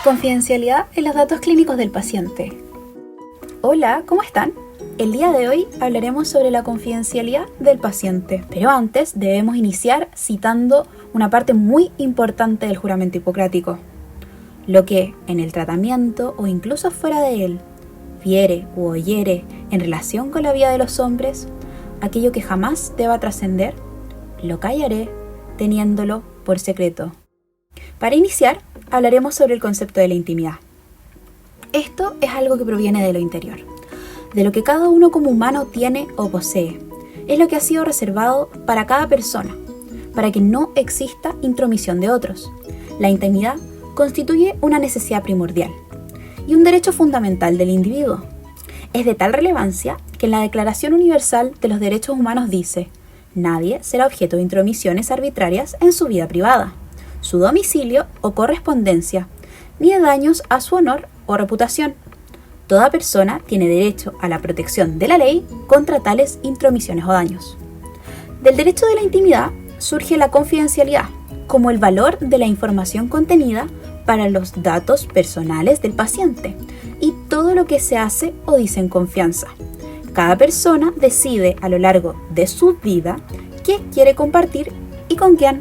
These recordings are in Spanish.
Confidencialidad en los datos clínicos del paciente. Hola, ¿cómo están? El día de hoy hablaremos sobre la confidencialidad del paciente, pero antes debemos iniciar citando una parte muy importante del juramento hipocrático. Lo que, en el tratamiento o incluso fuera de él, viere u oyere en relación con la vida de los hombres, aquello que jamás deba trascender, lo callaré teniéndolo por secreto. Para iniciar, hablaremos sobre el concepto de la intimidad. Esto es algo que proviene de lo interior, de lo que cada uno como humano tiene o posee. Es lo que ha sido reservado para cada persona, para que no exista intromisión de otros. La intimidad constituye una necesidad primordial y un derecho fundamental del individuo. Es de tal relevancia que en la Declaración Universal de los Derechos Humanos dice: nadie será objeto de intromisiones arbitrarias en su vida privada, su domicilio o correspondencia, ni de daños a su honor o reputación. Toda persona tiene derecho a la protección de la ley contra tales intromisiones o daños. Del derecho de la intimidad surge la confidencialidad, como el valor de la información contenida para los datos personales del paciente y todo lo que se hace o dice en confianza. Cada persona decide a lo largo de su vida qué quiere compartir y con quién.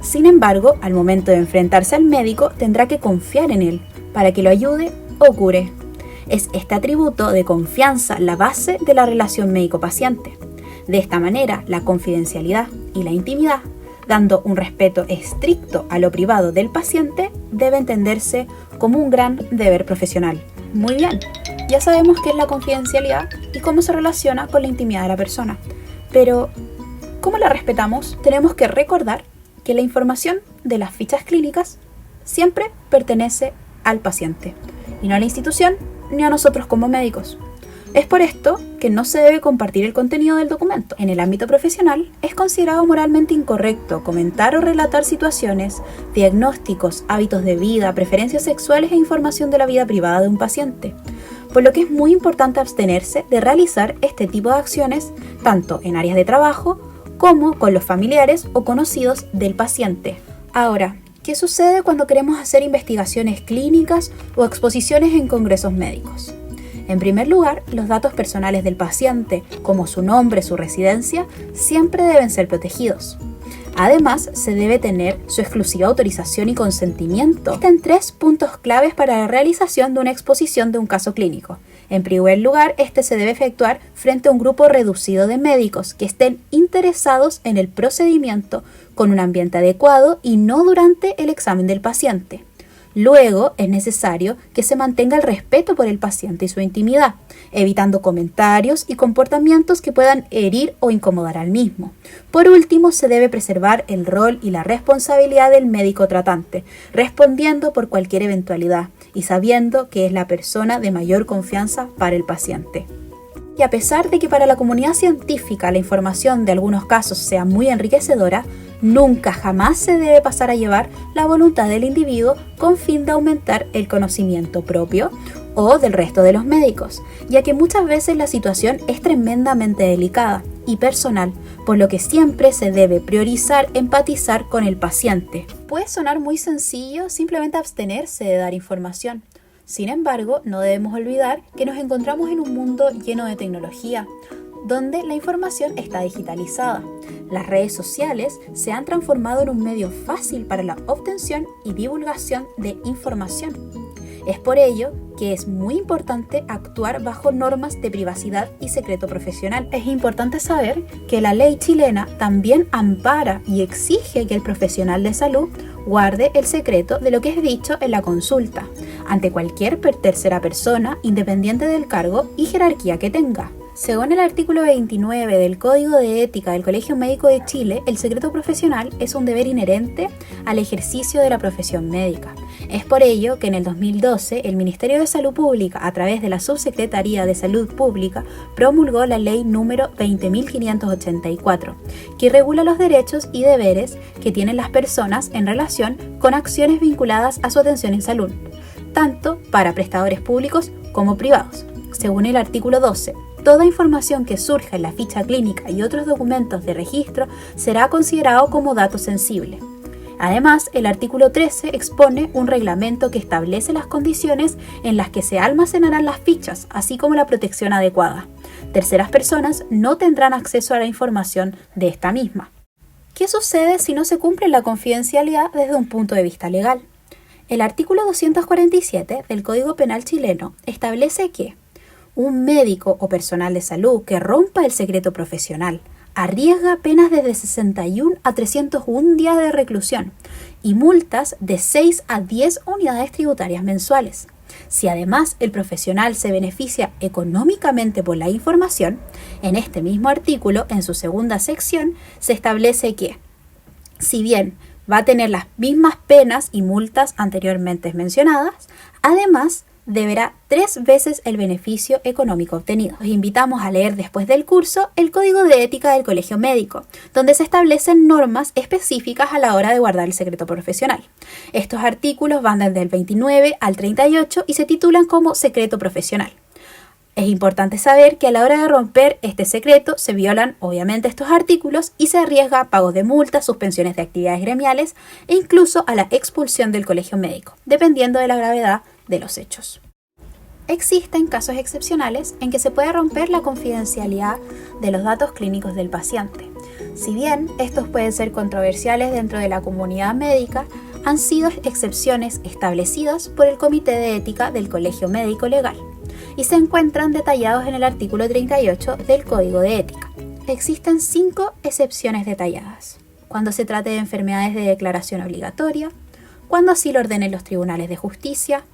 Sin embargo, al momento de enfrentarse al médico, tendrá que confiar en él para que lo ayude o cure. Es este atributo de confianza la base de la relación médico-paciente. De esta manera, la confidencialidad y la intimidad, dando un respeto estricto a lo privado del paciente, debe entenderse como un gran deber profesional. Muy bien, ya sabemos qué es la confidencialidad y cómo se relaciona con la intimidad de la persona. Pero, ¿cómo la respetamos? Tenemos que recordar que la información de las fichas clínicas siempre pertenece al paciente y no a la institución ni a nosotros como médicos. Es por esto que no se debe compartir el contenido del documento. En el ámbito profesional, es considerado moralmente incorrecto comentar o relatar situaciones, diagnósticos, hábitos de vida, preferencias sexuales e información de la vida privada de un paciente, por lo que es muy importante abstenerse de realizar este tipo de acciones tanto en áreas de trabajo como con los familiares o conocidos del paciente. Ahora, ¿qué sucede cuando queremos hacer investigaciones clínicas o exposiciones en congresos médicos? En primer lugar, los datos personales del paciente, como su nombre, su residencia, siempre deben ser protegidos. Además, se debe tener su exclusiva autorización y consentimiento. Existen 3 puntos claves para la realización de una exposición de un caso clínico. En primer lugar, este se debe efectuar frente a un grupo reducido de médicos que estén interesados en el procedimiento con un ambiente adecuado y no durante el examen del paciente. Luego, es necesario que se mantenga el respeto por el paciente y su intimidad, evitando comentarios y comportamientos que puedan herir o incomodar al mismo. Por último, se debe preservar el rol y la responsabilidad del médico tratante, respondiendo por cualquier eventualidad y sabiendo que es la persona de mayor confianza para el paciente. Y a pesar de que para la comunidad científica la información de algunos casos sea muy enriquecedora, nunca jamás se debe pasar a llevar la voluntad del individuo con fin de aumentar el conocimiento propio o del resto de los médicos, ya que muchas veces la situación es tremendamente delicada y personal, por lo que siempre se debe priorizar empatizar con el paciente. Puede sonar muy sencillo simplemente abstenerse de dar información. Sin embargo, no debemos olvidar que nos encontramos en un mundo lleno de tecnología, donde la información está digitalizada. Las redes sociales se han transformado en un medio fácil para la obtención y divulgación de información. Es por ello que es muy importante actuar bajo normas de privacidad y secreto profesional. Es importante saber que la ley chilena también ampara y exige que el profesional de salud guarde el secreto de lo que es dicho en la consulta, ante cualquier tercera persona, independiente del cargo y jerarquía que tenga. Según el artículo 29 del Código de Ética del Colegio Médico de Chile, el secreto profesional es un deber inherente al ejercicio de la profesión médica. Es por ello que en el 2012 el Ministerio de Salud Pública, a través de la Subsecretaría de Salud Pública, promulgó la Ley número 20.584, que regula los derechos y deberes que tienen las personas en relación con acciones vinculadas a su atención en salud, tanto para prestadores públicos como privados. Según el artículo 12, toda información que surja en la ficha clínica y otros documentos de registro será considerado como dato sensible. Además, el artículo 13 expone un reglamento que establece las condiciones en las que se almacenarán las fichas, así como la protección adecuada. Terceras personas no tendrán acceso a la información de esta misma. ¿Qué sucede si no se cumple la confidencialidad desde un punto de vista legal? El artículo 247 del Código Penal chileno establece que un médico o personal de salud que rompa el secreto profesional arriesga penas desde 61 a 301 días de reclusión y multas de 6 a 10 unidades tributarias mensuales. Si además el profesional se beneficia económicamente por la información, en este mismo artículo, en su segunda sección, se establece que, si bien va a tener las mismas penas y multas anteriormente mencionadas, además deberá 3 veces el beneficio económico obtenido. Los invitamos a leer después del curso el Código de Ética del Colegio Médico, donde se establecen normas específicas a la hora de guardar el secreto profesional. Estos artículos van desde el 29 al 38 y se titulan como secreto profesional. Es importante saber que a la hora de romper este secreto se violan obviamente estos artículos y se arriesga a pagos de multas, suspensiones de actividades gremiales e incluso a la expulsión del colegio médico, dependiendo de la gravedad de los hechos. Existen casos excepcionales en que se puede romper la confidencialidad de los datos clínicos del paciente. Si bien estos pueden ser controversiales dentro de la comunidad médica, han sido excepciones establecidas por el Comité de Ética del Colegio Médico Legal y se encuentran detallados en el artículo 38 del Código de Ética. Existen 5 excepciones detalladas: cuando se trate de enfermedades de declaración obligatoria, cuando así lo ordenen los tribunales de justicia,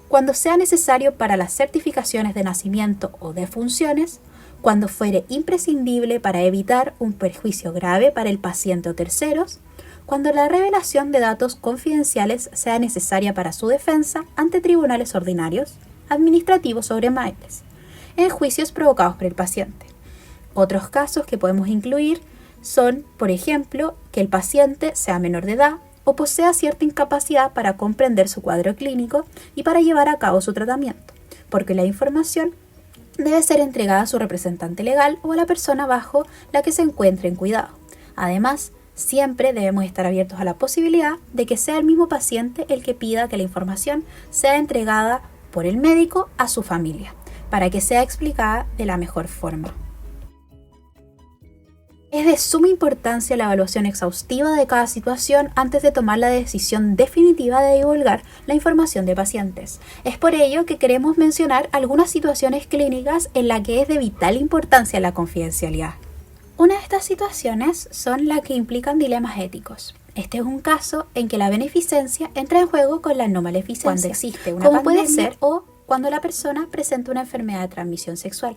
cuando sea necesario para las certificaciones de nacimiento o de funciones, cuando fuere imprescindible para evitar un perjuicio grave para el paciente o terceros, cuando la revelación de datos confidenciales sea necesaria para su defensa ante tribunales ordinarios, administrativos o gremiales, en juicios provocados por el paciente. Otros casos que podemos incluir son, por ejemplo, que el paciente sea menor de edad o posea cierta incapacidad para comprender su cuadro clínico y para llevar a cabo su tratamiento, porque la información debe ser entregada a su representante legal o a la persona bajo la que se encuentre en cuidado. Además, siempre debemos estar abiertos a la posibilidad de que sea el mismo paciente el que pida que la información sea entregada por el médico a su familia, para que sea explicada de la mejor forma. Es de suma importancia la evaluación exhaustiva de cada situación antes de tomar la decisión definitiva de divulgar la información de pacientes. Es por ello que queremos mencionar algunas situaciones clínicas en las que es de vital importancia la confidencialidad. Una de estas situaciones son las que implican dilemas éticos. Este es un caso en que la beneficencia entra en juego con la no maleficencia, cuando existe una pandemia, puede ser, o cuando la persona presenta una enfermedad de transmisión sexual.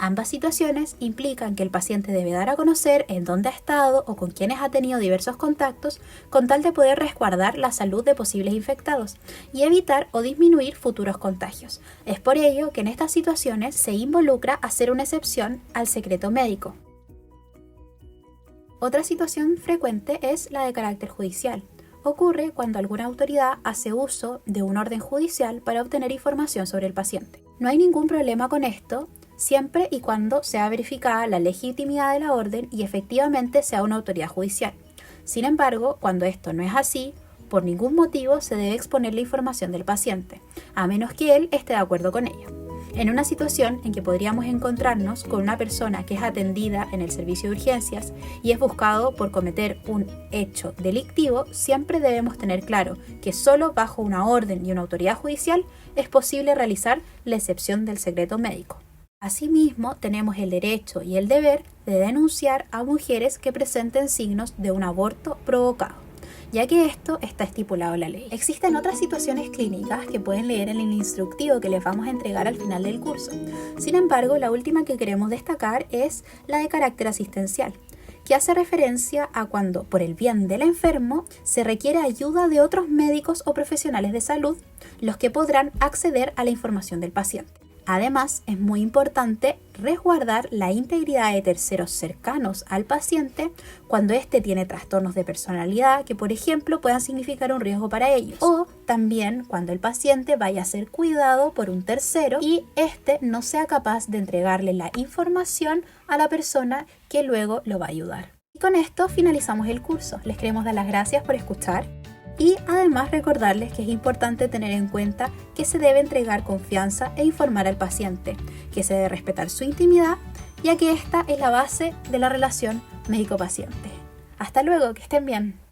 Ambas situaciones implican que el paciente debe dar a conocer en dónde ha estado o con quiénes ha tenido diversos contactos con tal de poder resguardar la salud de posibles infectados y evitar o disminuir futuros contagios. Es por ello que en estas situaciones se involucra hacer una excepción al secreto médico. Otra situación frecuente es la de carácter judicial. Ocurre cuando alguna autoridad hace uso de un orden judicial para obtener información sobre el paciente. No hay ningún problema con esto, siempre y cuando sea verificada la legitimidad de la orden y efectivamente sea una autoridad judicial. Sin embargo, cuando esto no es así, por ningún motivo se debe exponer la información del paciente, a menos que él esté de acuerdo con ello. En una situación en que podríamos encontrarnos con una persona que es atendida en el servicio de urgencias y es buscado por cometer un hecho delictivo, siempre debemos tener claro que solo bajo una orden y una autoridad judicial es posible realizar la excepción del secreto médico. Asimismo, tenemos el derecho y el deber de denunciar a mujeres que presenten signos de un aborto provocado, ya que esto está estipulado en la ley. Existen otras situaciones clínicas que pueden leer en el instructivo que les vamos a entregar al final del curso. Sin embargo, la última que queremos destacar es la de carácter asistencial, que hace referencia a cuando, por el bien del enfermo, se requiere ayuda de otros médicos o profesionales de salud, los que podrán acceder a la información del paciente. Además, es muy importante resguardar la integridad de terceros cercanos al paciente cuando éste tiene trastornos de personalidad que, por ejemplo, puedan significar un riesgo para ellos. O también cuando el paciente vaya a ser cuidado por un tercero y éste no sea capaz de entregarle la información a la persona que luego lo va a ayudar. Con esto finalizamos el curso. Les queremos dar las gracias por escuchar y además recordarles que es importante tener en cuenta que se debe entregar confianza e informar al paciente, que se debe respetar su intimidad, ya que esta es la base de la relación médico-paciente. Hasta luego, que estén bien.